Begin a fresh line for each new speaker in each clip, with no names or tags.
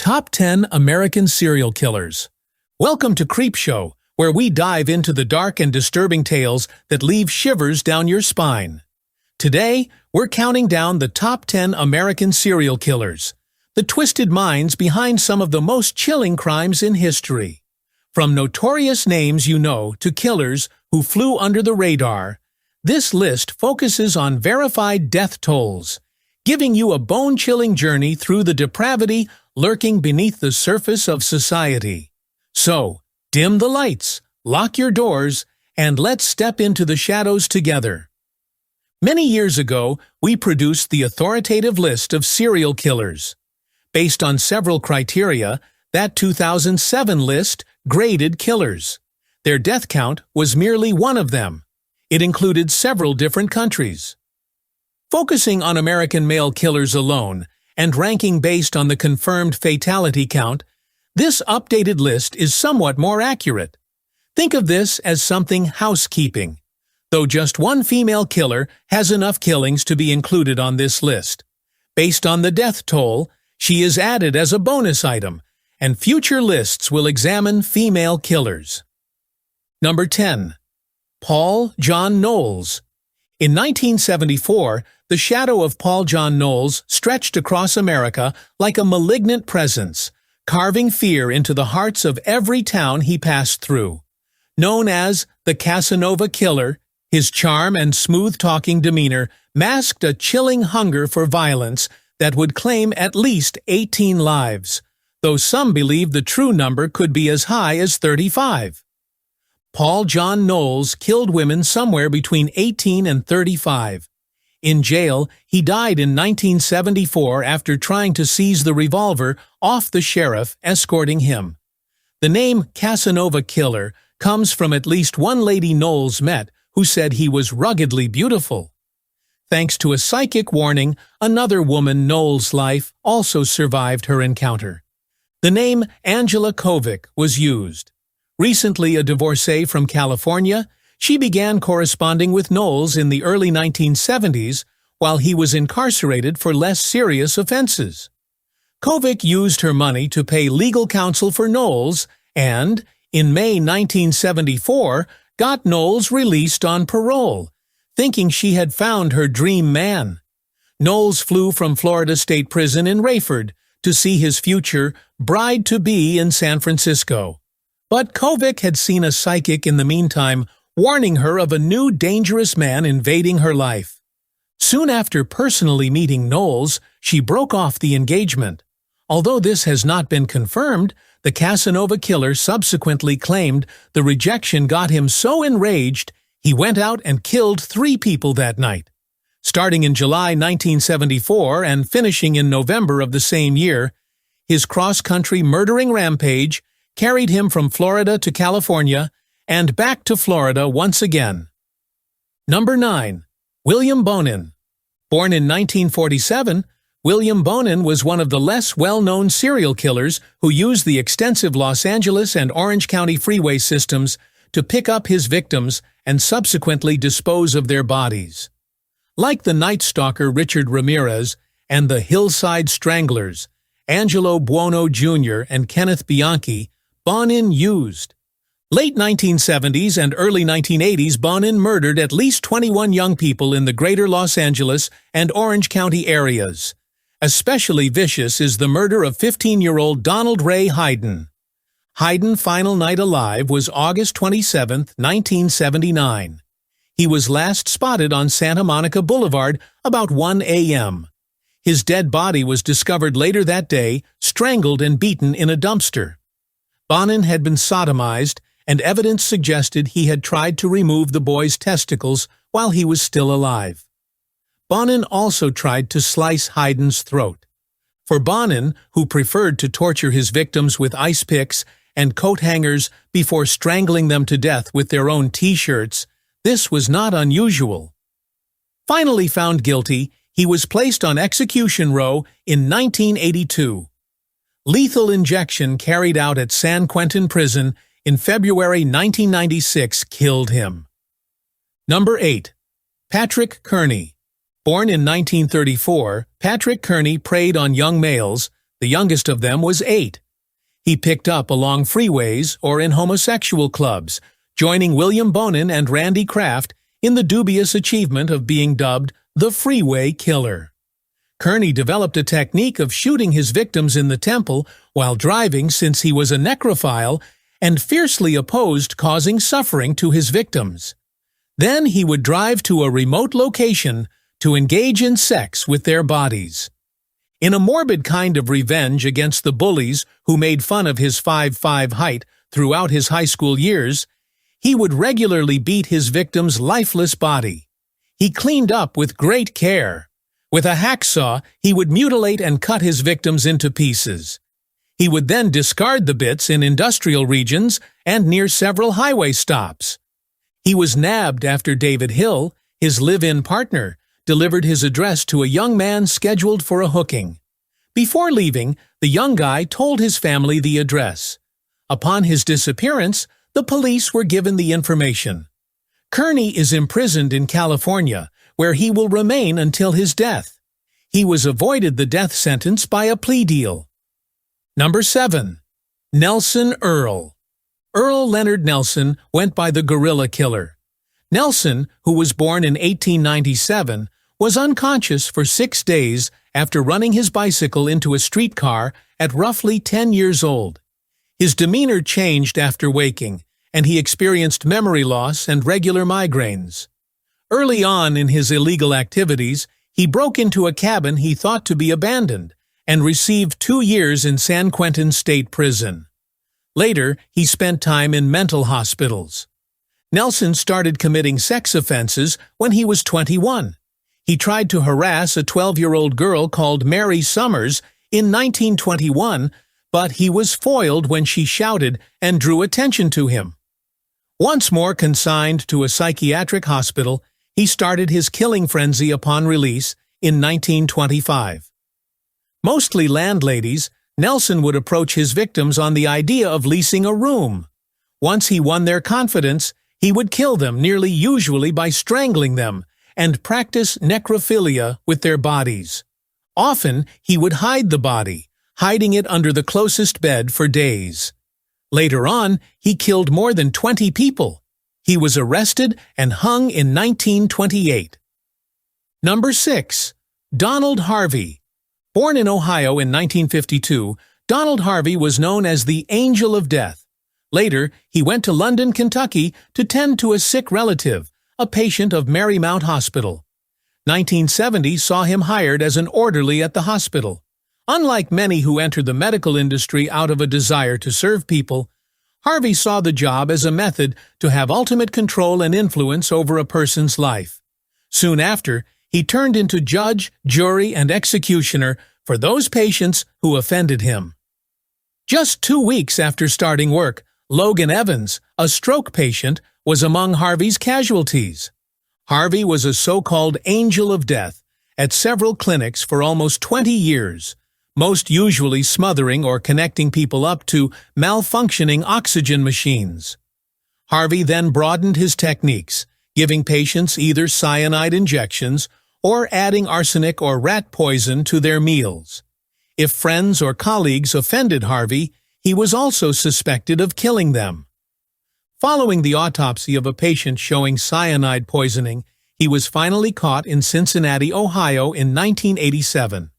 Top 10 American Serial Killers. Welcome to Creepshow, where we dive into the dark and disturbing tales that leave shivers down your spine. Today, we're counting down the top 10 American serial killers, the twisted minds behind some of the most chilling crimes in history. From notorious names you know to killers who flew under the radar, this list focuses on verified death tolls, giving you a bone-chilling journey through the depravity lurking beneath the surface of society. So, dim the lights, lock your doors, and let's step into the shadows together. Many years ago, we produced the authoritative list of serial killers. Based on several criteria, that 2007 list graded killers. Their death count was merely one of them. It included several different countries. Focusing on American male killers alone, and ranking based on the confirmed fatality count, this updated list is somewhat more accurate. Think of this as something housekeeping, though just one female killer has enough killings to be included on this list. Based on the death toll, she is added as a bonus item, and future lists will examine female killers. Number 10. Paul John Knowles. In 1974, the shadow of Paul John Knowles stretched across America like a malignant presence, carving fear into the hearts of every town he passed through. Known as the Casanova Killer, his charm and smooth-talking demeanor masked a chilling hunger for violence that would claim at least 18 lives, though some believe the true number could be as high as 35. Paul John Knowles killed women somewhere between 18 and 35. In jail, he died in 1974 after trying to seize the revolver off the sheriff escorting him. The name Casanova Killer comes from at least one lady Knowles met who said he was ruggedly beautiful. Thanks to a psychic warning, another woman Knowles' life also survived her encounter. The name Angela Kovic was used. Recently a divorcee from California, she began corresponding with Knowles in the early 1970s while he was incarcerated for less serious offenses. Kovic used her money to pay legal counsel for Knowles and, in May 1974, got Knowles released on parole, thinking she had found her dream man. Knowles flew from Florida State Prison in Rayford to see his future bride-to-be in San Francisco. But Kovic had seen a psychic in the meantime, warning her of a new dangerous man invading her life. Soon after personally meeting Knowles, she broke off the engagement. Although this has not been confirmed, the Casanova Killer subsequently claimed the rejection got him so enraged he went out and killed 3 people that night. Starting in July 1974 and finishing in November of the same year, his cross-country murdering rampage carried him from Florida to California and back to Florida once again. Number 9. William Bonin. Born in 1947, William Bonin was one of the less well-known serial killers who used the extensive Los Angeles and Orange County freeway systems to pick up his victims and subsequently dispose of their bodies. Like the Night Stalker Richard Ramirez and the Hillside Stranglers, Angelo Buono Jr. and Kenneth Bianchi, Bonin used. Late 1970s and early 1980s, Bonin murdered at least 21 young people in the greater Los Angeles and Orange County areas. Especially vicious is the murder of 15-year-old Donald Ray Hayden. Hayden's final night alive was August 27, 1979. He was last spotted on Santa Monica Boulevard about 1 a.m. His dead body was discovered later that day, strangled and beaten in a dumpster. Bonin had been sodomized, and evidence suggested he had tried to remove the boy's testicles while he was still alive. Bonin also tried to slice Hayden's throat. For Bonin, who preferred to torture his victims with ice picks and coat hangers before strangling them to death with their own T-shirts, this was not unusual. Finally found guilty, he was placed on execution row in 1982. Lethal injection carried out at San Quentin Prison in February 1996 killed him. Number 8. Patrick Kearney. Born in 1934, Patrick Kearney preyed on young males, The youngest of them was 8. He picked up along freeways or in homosexual clubs, joining William Bonin and Randy Kraft in the dubious achievement of being dubbed the Freeway Killer. Kearney developed a technique of shooting his victims in the temple while driving since he was a necrophile and fiercely opposed causing suffering to his victims. Then he would drive to a remote location to engage in sex with their bodies. In a morbid kind of revenge against the bullies who made fun of his 5'5" height throughout his high school years, he would regularly beat his victim's lifeless body. He cleaned up with great care. With a hacksaw, he would mutilate and cut his victims into pieces. He would then discard the bits in industrial regions and near several highway stops. He was nabbed after David Hill, his live-in partner, delivered his address to a young man scheduled for a hooking. Before leaving, the young guy told his family the address. Upon his disappearance, the police were given the information. Kearney is imprisoned in California, where he will remain until his death. He was avoided the death sentence by a plea deal. Number 7. Nelson Earle. Earle Leonard Nelson went by the Gorilla Killer. Nelson, who was born in 1897, was unconscious for 6 days after running his bicycle into a streetcar at roughly 10 years old. His demeanor changed after waking, and he experienced memory loss and regular migraines. Early on in his illegal activities, he broke into a cabin he thought to be abandoned and received 2 years in San Quentin State Prison. Later, he spent time in mental hospitals. Nelson started committing sex offenses when he was 21. He tried to harass a 12-year-old girl called Mary Summers in 1921, but he was foiled when she shouted and drew attention to him. Once more consigned to a psychiatric hospital, he started his killing frenzy upon release in 1925. Mostly landladies, Nelson would approach his victims on the idea of leasing a room. Once he won their confidence, he would kill them nearly usually by strangling them and practice necrophilia with their bodies. Often, he would hide the body, hiding it under the closest bed for days. Later on, he killed more than 20 people. He was arrested and hung in 1928. Number 6. Donald Harvey. Born in Ohio in 1952, Donald Harvey was known as the Angel of Death. Later, he went to London, Kentucky to tend to a sick relative, a patient of Marymount Hospital. 1970 saw him hired as an orderly at the hospital. Unlike many who enter the medical industry out of a desire to serve people, Harvey saw the job as a method to have ultimate control and influence over a person's life. Soon after, he turned into judge, jury, and executioner for those patients who offended him. Just 2 weeks after starting work, Logan Evans, a stroke patient, was among Harvey's casualties. Harvey was a so-called angel of death at several clinics for almost 20 years, most usually smothering or connecting people up to malfunctioning oxygen machines. Harvey then broadened his techniques, giving patients either cyanide injections or adding arsenic or rat poison to their meals. If friends or colleagues offended Harvey, he was also suspected of killing them. Following the autopsy of a patient showing cyanide poisoning, he was finally caught in Cincinnati, Ohio in 1987.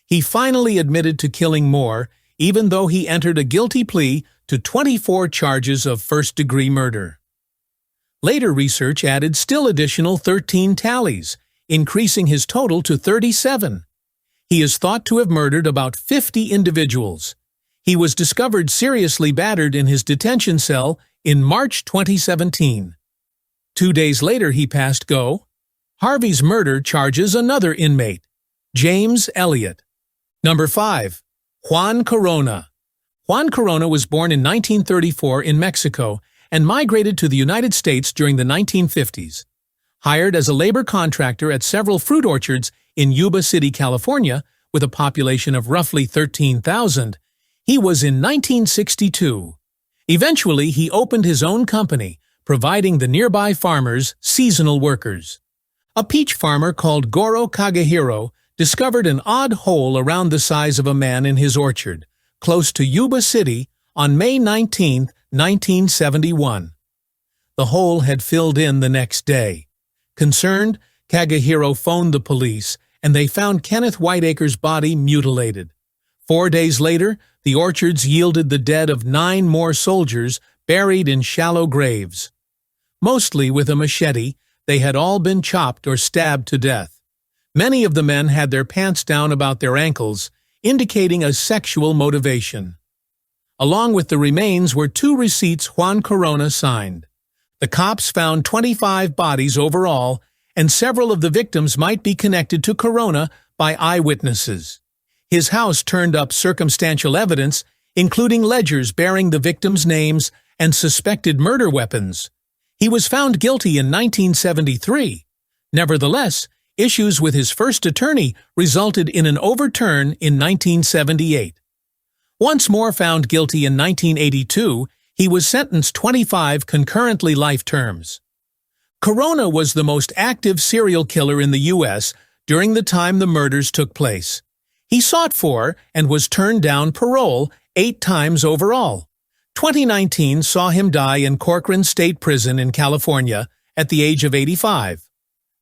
He finally admitted to killing more, even though he entered a guilty plea to 24 charges of first-degree murder. Later research added still additional 13 tallies, increasing his total to 37. He is thought to have murdered about 50 individuals. He was discovered seriously battered in his detention cell in March 2017. 2 days later he passed go. Harvey's murder charges another inmate, James Elliott. Number 5. Juan Corona. Juan Corona was born in 1934 in Mexico and migrated to the United States during the 1950s. Hired as a labor contractor at several fruit orchards in Yuba City, California, with a population of roughly 13,000, he was in 1962. Eventually, he opened his own company, providing the nearby farmers seasonal workers. A peach farmer called Goro Kagehiro discovered an odd hole around the size of a man in his orchard, close to Yuba City, on May 19, 1971. The hole had filled in the next day. Concerned, Kagehiro phoned the police, and they found Kenneth Whiteacre's body mutilated. 4 days later, the orchards yielded the dead of 9 more soldiers buried in shallow graves. Mostly with a machete, they had all been chopped or stabbed to death. Many of the men had their pants down about their ankles, indicating a sexual motivation. Along with the remains were 2 receipts Juan Corona signed. The cops found 25 bodies overall, and several of the victims might be connected to Corona by eyewitnesses. His house turned up circumstantial evidence, including ledgers bearing the victims' names and suspected murder weapons. He was found guilty in 1973. Nevertheless, issues with his first attorney resulted in an overturn in 1978. Once more found guilty in 1982, he was sentenced 25 concurrently life terms. Corona was the most active serial killer in the U.S. during the time the murders took place. He sought for and was turned down parole 8 times overall. 2019 saw him die in Corcoran State Prison in California at the age of 85.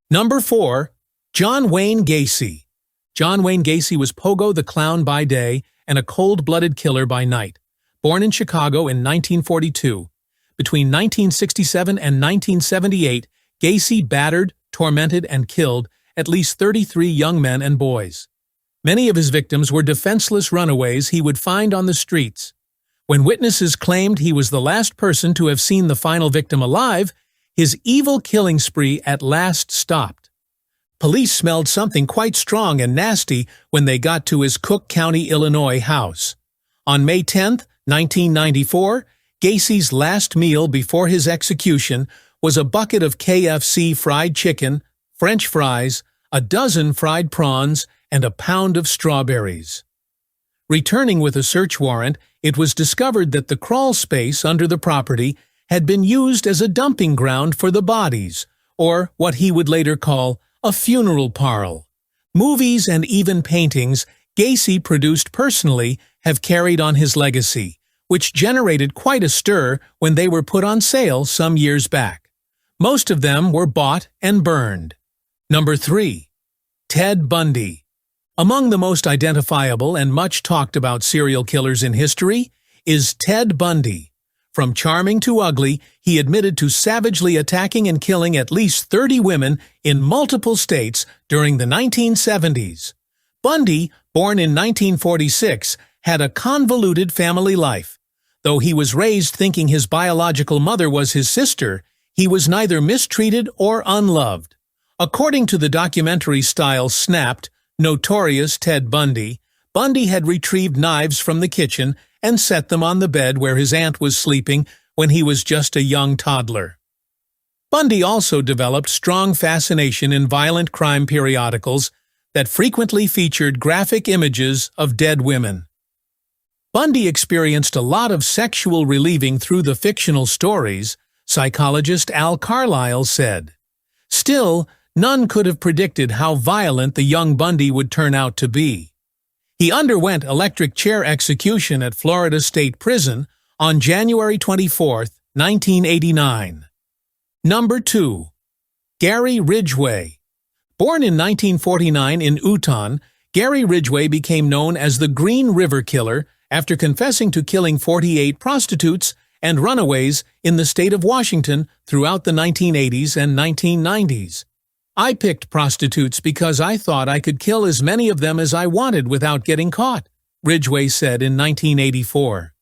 Number 4. John Wayne Gacy. John Wayne Gacy was Pogo the Clown by day and a cold-blooded killer by night. Born in Chicago in 1942. Between 1967 and 1978, Gacy battered, tormented, and killed at least 33 young men and boys. Many of his victims were defenseless runaways he would find on the streets. When witnesses claimed he was the last person to have seen the final victim alive, his evil killing spree at last stopped. Police smelled something quite strong and nasty when they got to his Cook County, Illinois house. On May 10, 1994, Gacy's last meal before his execution was a bucket of KFC fried chicken, French fries, a dozen fried prawns, and a pound of strawberries. Returning with a search warrant, it was discovered that the crawl space under the property had been used as a dumping ground for the bodies, or what he would later call a funeral parlor. Movies and even paintings Gacy produced personally have carried on his legacy, which generated quite a stir when they were put on sale some years back. Most of them were bought and burned. Number 3. Ted Bundy. Among the most identifiable and much talked about serial killers in history is Ted Bundy. From charming to ugly, he admitted to savagely attacking and killing at least 30 women in multiple states during the 1970s. Bundy, born in 1946, had a convoluted family life. Though he was raised thinking his biological mother was his sister, he was neither mistreated or unloved. According to the documentary style Snapped, Notorious Ted Bundy, Bundy had retrieved knives from the kitchen and set them on the bed where his aunt was sleeping when he was just a young toddler. Bundy also developed strong fascination in violent crime periodicals that frequently featured graphic images of dead women. Bundy experienced a lot of sexual relieving through the fictional stories, psychologist Al Carlisle said. Still, none could have predicted how violent the young Bundy would turn out to be. He underwent electric chair execution at Florida State Prison on January 24, 1989. Number 2. Gary Ridgway. Born in 1949 in Uton, Gary Ridgway became known as the Green River Killer after confessing to killing 48 prostitutes and runaways in the state of Washington throughout the 1980s and 1990s. I picked prostitutes because I thought I could kill as many of them as I wanted without getting caught, Ridgway said in 1984.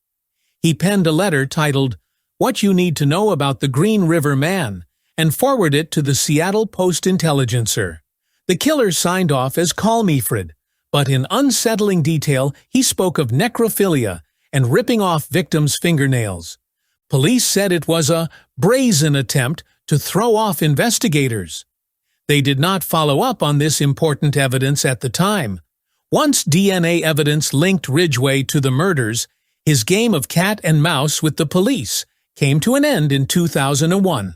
He penned a letter titled, What You Need to Know About the Green River Man, and forwarded it to the Seattle Post-Intelligencer. The killer signed off as Call Me Fred, but in unsettling detail he spoke of necrophilia and ripping off victims' fingernails. Police said it was a brazen attempt to throw off investigators. They did not follow up on this important evidence at the time. Once DNA evidence linked Ridgway to the murders, his game of cat and mouse with the police came to an end in 2001.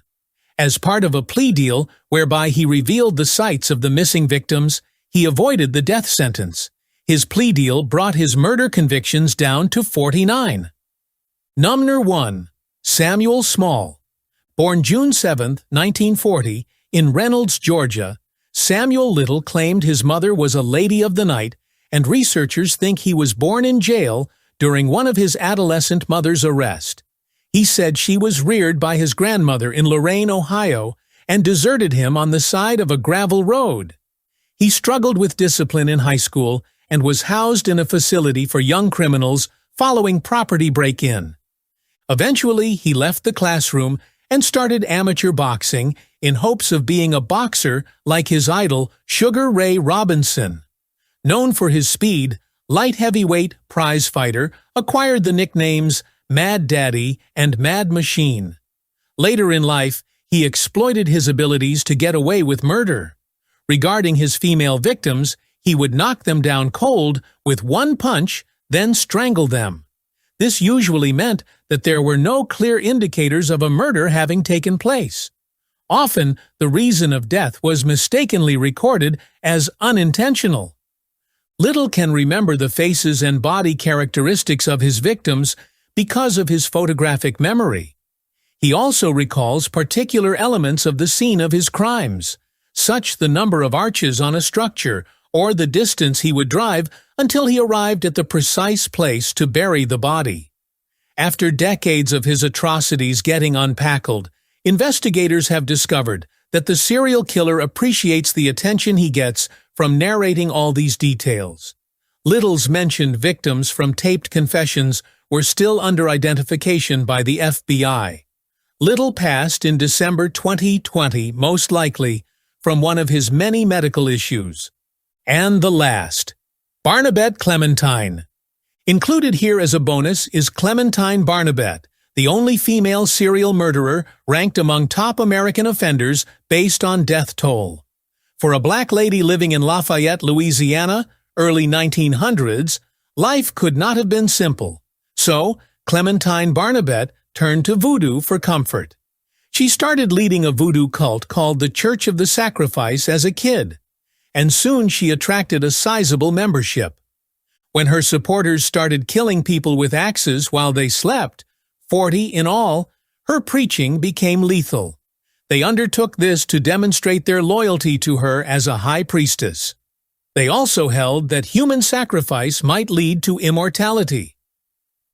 As part of a plea deal whereby he revealed the sites of the missing victims, he avoided the death sentence. His plea deal brought his murder convictions down to 49. Number 1. Samuel Small. Born June 7, 1940, in Reynolds, Georgia, Samuel Little claimed his mother was a lady of the night, and researchers think he was born in jail during one of his adolescent mother's arrest. He said she was reared by his grandmother in Lorain, Ohio, and deserted him on the side of a gravel road. He struggled with discipline in high school and was housed in a facility for young criminals following property break-in. Eventually, he left the classroom and started amateur boxing in hopes of being a boxer like his idol, Sugar Ray Robinson. Known for his speed, light heavyweight prize fighter acquired the nicknames Mad Daddy and Mad Machine. Later in life, he exploited his abilities to get away with murder. Regarding his female victims, he would knock them down cold with one punch, then strangle them. This usually meant that there were no clear indicators of a murder having taken place. Often, the reason of death was mistakenly recorded as unintentional. Little can remember the faces and body characteristics of his victims because of his photographic memory. He also recalls particular elements of the scene of his crimes, such the number of arches on a structure or the distance he would drive until he arrived at the precise place to bury the body. After decades of his atrocities getting unpackled, investigators have discovered that the serial killer appreciates the attention he gets from narrating all these details. Little's mentioned victims from taped confessions were still under identification by the FBI. Little passed in December 2020, most likely from one of his many medical issues. And the last, Barnabet Clementine. Included here as a bonus is Clementine Barnabet, the only female serial murderer ranked among top American offenders based on death toll. For a black lady living in Lafayette, Louisiana, early 1900s, life could not have been simple. So, Clementine Barnabet turned to voodoo for comfort. She started leading a voodoo cult called the Church of the Sacrifice as a kid, and soon she attracted a sizable membership. When her supporters started killing people with axes while they slept, 40 in all, her preaching became lethal. They undertook this to demonstrate their loyalty to her as a high priestess. They also held that human sacrifice might lead to immortality.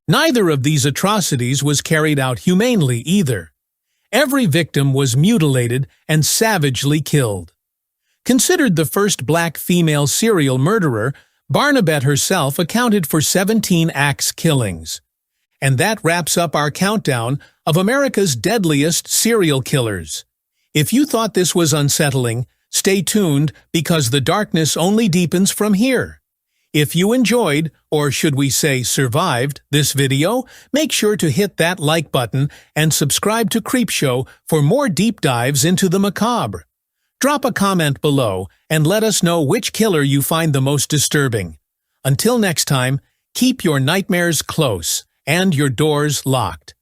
Neither of these atrocities was carried out humanely either. Every victim was mutilated and savagely killed. Considered the first black female serial murderer, Barnabet herself accounted for 17 axe killings. And that wraps up our countdown of America's deadliest serial killers. If you thought this was unsettling, stay tuned because the darkness only deepens from here. If you enjoyed, or should we say survived, this video, make sure to hit that like button and subscribe to Creepshow for more deep dives into the macabre. Drop a comment below and let us know which killer you find the most disturbing. Until next time, keep your nightmares close and your doors locked.